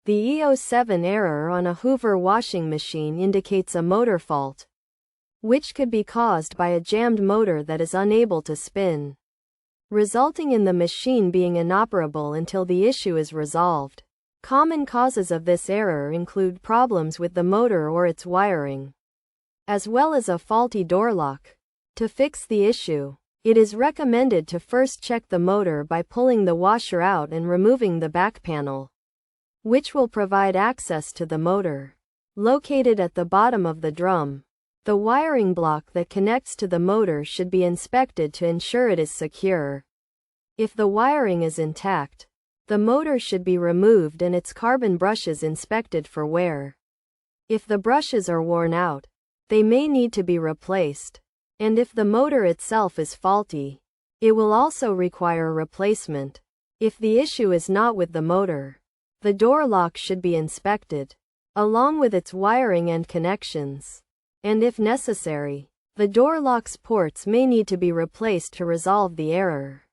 The E07 error on a Hoover washing machine indicates a motor fault, which could be caused by a jammed motor that is unable to spin, resulting in the machine being inoperable until the issue is resolved. Common causes of this error include problems with the motor or its wiring, as well as a faulty door lock. To fix the issue, it is recommended to first check the motor by pulling the washer out and removing the back panel, which will provide access to the motor. Located at the bottom of the drum, the wiring block that connects to the motor should be inspected to ensure it is secure. If the wiring is intact, the motor should be removed and its carbon brushes inspected for wear. If the brushes are worn out, they may need to be replaced. And if the motor itself is faulty, it will also require replacement. If the issue is not with the motor, the door lock should be inspected, along with its wiring and connections. And if necessary, the door lock's ports may need to be replaced to resolve the error.